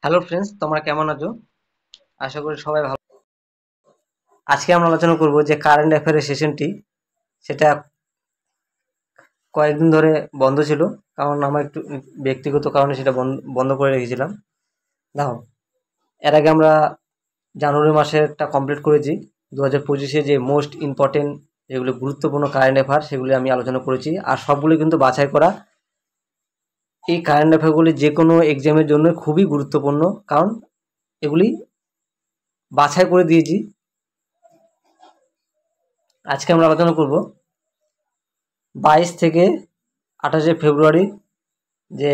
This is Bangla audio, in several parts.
হ্যালো ফ্রেন্ডস, তোমরা কেমন আছো? আশা করি সবাই ভালো। আজকে আমরা আলোচনা করব যে কারেন্ট অ্যাফেয়ারের সেশনটি, সেটা কয়েকদিন ধরে বন্ধ ছিল, কারণ আমার একটু ব্যক্তিগত কারণে সেটা বন্ধ করে রেখেছিলাম। দেখো, এর আগে আমরা জানুয়ারি মাসেরটা কমপ্লিট করেছি। 2025-এ যে মোস্ট ইম্পর্টেন্ট যেগুলো গুরুত্বপূর্ণ কারেন্ট অ্যাফেয়ার সেগুলি আমি আলোচনা করেছি, আর সবগুলি কিন্তু বাছাই করা। এই কারেন্ট অ্যাফেয়ারগুলি যে কোনো এক্সামের জন্য খুবই গুরুত্বপূর্ণ, কারণ এগুলি বাছাই করে দিয়েছি। আজকে আমরা আলোচনা করব 22 থেকে 28 ফেব্রুয়ারি যে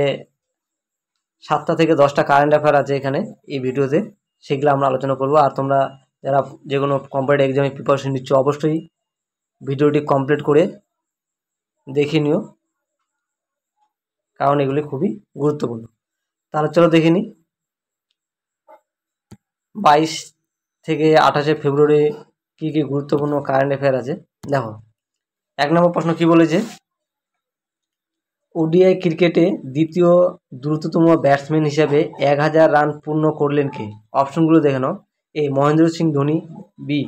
7টা থেকে 10টা কারেন্ট অ্যাফেয়ার আছে এখানে এই ভিডিওতে, সেগুলো আমরা আলোচনা করব। আর তোমরা যারা যে কোনো কম্পিটিটিভ এক্সামে প্রিপারেশন নিচ্ছ, অবশ্যই ভিডিওটি কমপ্লিট করে দেখে নিও, কারণ এগুলি খুবই গুরুত্বপূর্ণ। তাহলে চলো দেখে নিই 22 থেকে 28 ফেব্রুয়ারি কী কী গুরুত্বপূর্ণ কারেন্ট অ্যাফেয়ার আছে। দেখো, 1 নম্বর প্রশ্ন কি বলেছে, ওডিআই ক্রিকেটে দ্বিতীয় দ্রুততম ব্যাটসম্যান হিসেবে 1000 রান পূর্ণ করলেন কে? অপশনগুলো দেখে নাও। এ Mahendra Singh Dhoni, B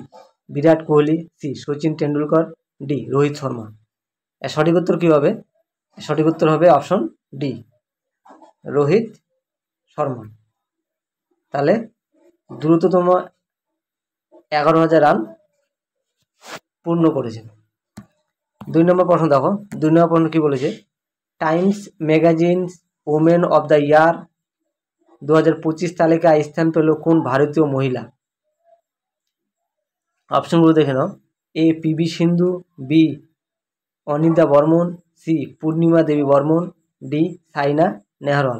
Virat Kohli, C Sachin Tendulkar, D Rohit Sharma. এর সঠিক উত্তর কী হবে? সঠিক উত্তর হবে অপশন ডি, রোহিত শর্মা। তাহলে দ্রুততম 11,000 রান পূর্ণ করেছেন। 2 নম্বর প্রশ্ন দেখো, 2 নম্বর প্রশ্ন কি বলেছে, Times magazine women of the year 2025 তালিকায় স্থান পেল কোন ভারতীয় মহিলা? অপশনগুলো দেখে নাও। এ পিভি সিন্ধু, বি অনিতা বর্মন, সি পূর্ণিমা দেবী বর্মন, ডি সাইনা নেহওয়াল।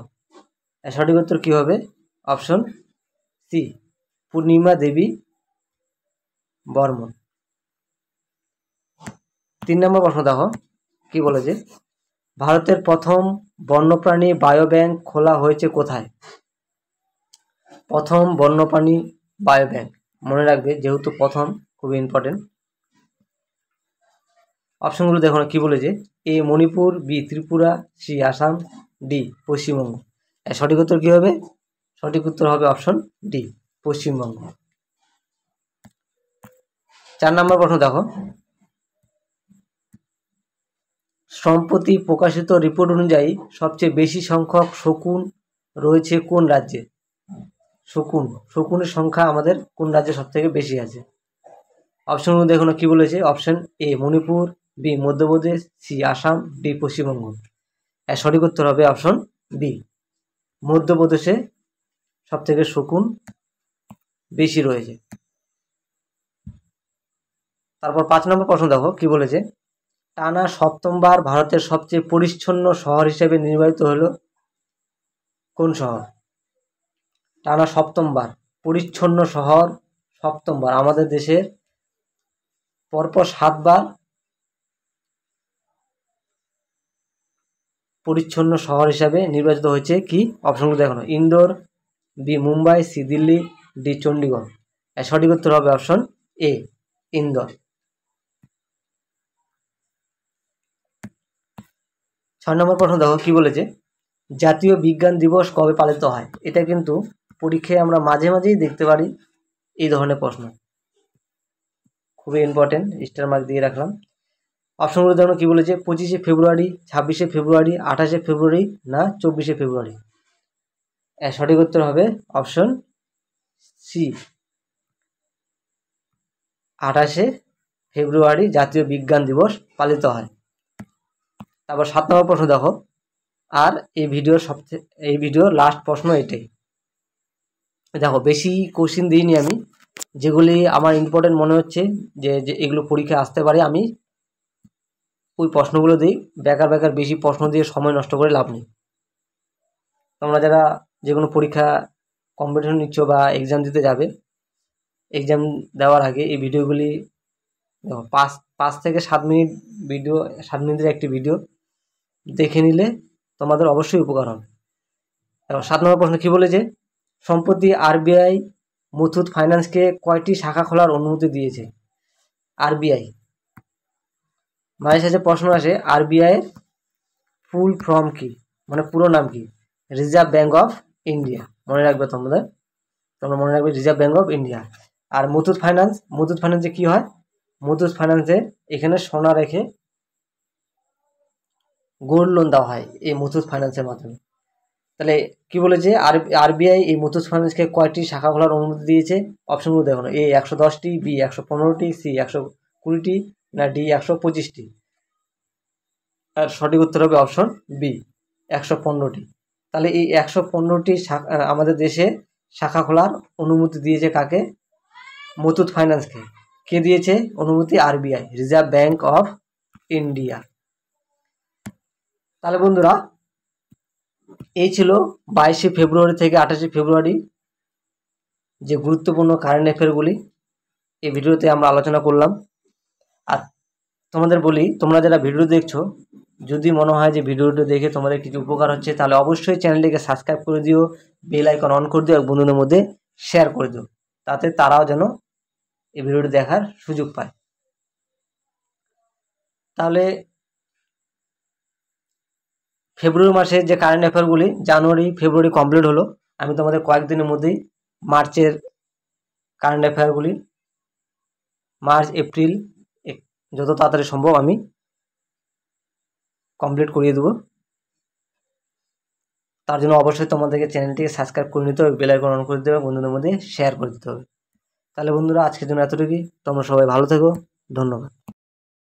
এর সঠিক উত্তর কী হবে? অপশন সি, পূর্ণিমা দেবী বর্মন। 3 নম্বর প্রশ্ন দেখো কি বলেছে, ভারতের প্রথম বন্যপ্রাণী বায়োব্যাংক খোলা হয়েছে কোথায়? প্রথম বন্যপ্রাণী বায়োব্যাংক, মনে রাখবে যেহেতু প্রথম, খুবই ইম্পর্টেন্ট। অপশনগুলো দেখো না কি বলেছে, A Manipur, B Tripura, C Assam, D Paschimbanga. এর সঠিক উত্তর কী হবে? সঠিক উত্তর হবে অপশন ডি, পশ্চিমবঙ্গ। 4 নম্বর প্রশ্ন দেখো, সম্প্রতি প্রকাশিত রিপোর্ট অনুযায়ী সবচেয়ে বেশি সংখ্যক শকুন রয়েছে কোন রাজ্যে? শকুনের সংখ্যা আমাদের কোন রাজ্যে সব থেকে বেশি আছে? অপশনগুলো দেখুন কি বলেছে, option A Manipur, B Madhya Pradesh, C Assam, D Paschimbanga. এর সঠিক উত্তর হবে অপশন বি, মধ্যপ্রদেশে সব থেকে শকুন বেশি রয়েছে। তারপর 5 নম্বর প্রশ্ন দেখো কি বলেছে, টানা সপ্তমবার ভারতের সবচেয়ে পরিচ্ছন্ন শহর হিসেবে নির্বাচিত হলো কোন শহর? টানা সপ্তমবার পরিচ্ছন্ন শহর, সপ্তমবার আমাদের দেশের পরপর 7বার পরিচ্ছন্ন শহর হিসাবে নির্বাচিত হয়েছে কি? অপশনগুলো দেখানো, Indore, B Mumbai, C Delhi, D Chandigarh. এর সঠিক উত্তর হবে অপশন এ, ইন্দোর। 6 নম্বর প্রশ্ন দেখো কি বলেছে, জাতীয় বিজ্ঞান দিবস কবে পালিত হয়? এটা কিন্তু পরীক্ষায় আমরা মাঝে মাঝেই দেখতে পারি এই ধরনের প্রশ্ন, খুবই ইম্পর্টেন্ট, স্টার মার্ক দিয়ে রাখলাম। অপশনগুলো দেখো কি বলেছে, 25শে ফেব্রুয়ারি, 26শে ফেব্রুয়ারি, 28শে ফেব্রুয়ারি, না 24শে ফেব্রুয়ারি। এর সঠিক উত্তর হবে অপশন সি, 28শে ফেব্রুয়ারি জাতীয় বিজ্ঞান দিবস পালিত হয়। তারপর 7 নম্বর প্রশ্ন দেখো, আর এই ভিডিওর লাস্ট প্রশ্ন এটাই। দেখো, বেশি কোশ্চিন দিইনি আমি, যেগুলি আমার ইম্পর্টেন্ট মনে হচ্ছে যে এগুলো পরীক্ষায় আসতে পারে, আমি ওই প্রশ্নগুলো দিই। বেকার বেশি প্রশ্ন দিয়ে সময় নষ্ট করে লাভ নেই। তোমরা যারা যে কোনো পরীক্ষা কম্পিটিশন নিচ্ছ বা এক্সাম দিতে যাবে, এক্সাম দেওয়ার আগে এই ভিডিওগুলি দেখো, 5 থেকে 7 মিনিট ভিডিও, 7 মিনিটের একটি ভিডিও দেখে নিলে তোমাদের অবশ্যই উপকার হবে। এবার 7 নম্বর প্রশ্ন কী বলেছে, সম্প্রতি আরবিআই মুথুট ফাইন্যান্সকে কয়টি শাখা খোলার অনুমতি দিয়েছে? আরবিআই, মাঝে সাঝে প্রশ্ন আসে আরবিআইয়ের ফুল ফর্ম কি, মানে পুরো নাম কি? Reserve bank of India. মনে রাখবে তোমরা মনে রাখবে রিজার্ভ ব্যাঙ্ক অফ ইন্ডিয়া। আর মুথুট ফাইন্যান্সে কি হয়, মুথুট ফাইন্যান্সে এখানে সোনা রেখে গোল্ড লোন দেওয়া হয় এই মুথুট ফাইন্যান্সের মাধ্যমে। তাহলে কি বলেছে, আরবিআই এই মুথুট ফাইন্যান্সকে কয়টি শাখা খোলার অনুমতি দিয়েছে? অপশনগুলো দেখো, এ 110টি, বি 115টি, সি 120টি, না ডি 125টি। আর সঠিক উত্তর হবে অপশন বি 115টি। তাহলে এই 115টি আমাদের দেশে শাখা খোলার অনুমতি দিয়েছে কাকে? মুথুট ফাইন্যান্সকে। কে দিয়েছে অনুমতি? RBI, reserve bank of India. তাহলে বন্ধুরা এই ছিল 22শে ফেব্রুয়ারি থেকে 28শে ফেব্রুয়ারি যে গুরুত্বপূর্ণ কারেন্ট অ্যাফেয়ারগুলি এই ভিডিওতে আমরা আলোচনা করলাম। আর তোমাদের বলি, তোমরা যারা ভিডিও দেখছো, যদি মনে হয় যে ভিডিওটা দেখে তোমাদের কিছু উপকার হচ্ছে, তাহলে অবশ্যই চ্যানেলটিকে সাবস্ক্রাইব করে দিও, বেল আইকন অন করে দিও, আর বন্ধুদের মধ্যে শেয়ার করে দিও, তাতে তারাও যেন এই ভিডিওটি দেখার সুযোগ পায়। তাহলে ফেব্রুয়ারি মাসে যে কারেন্ট অ্যাফেয়ারগুলি, জানুয়ারি ফেব্রুয়ারি কমপ্লিট হলো, আমি তোমাদের কয়েকদিনের মধ্যেই মার্চের কারেন্ট অ্যাফেয়ারগুলি, মার্চ এপ্রিল যত তাড়াতাড়ি সম্ভব আমি কমপ্লিট করিয়ে দেবো। তার জন্য অবশ্যই তোমাদেরকে চ্যানেলটিকে সাবস্ক্রাইব করে নিতে হবে, বেল আইকন অন করে দিতে হবে, বন্ধুদের মধ্যে শেয়ার করে দিতে হবে। তাহলে বন্ধুরা আজকের জন্য এতটুকুই। তোমরা সবাই ভালো থেকো, ধন্যবাদ।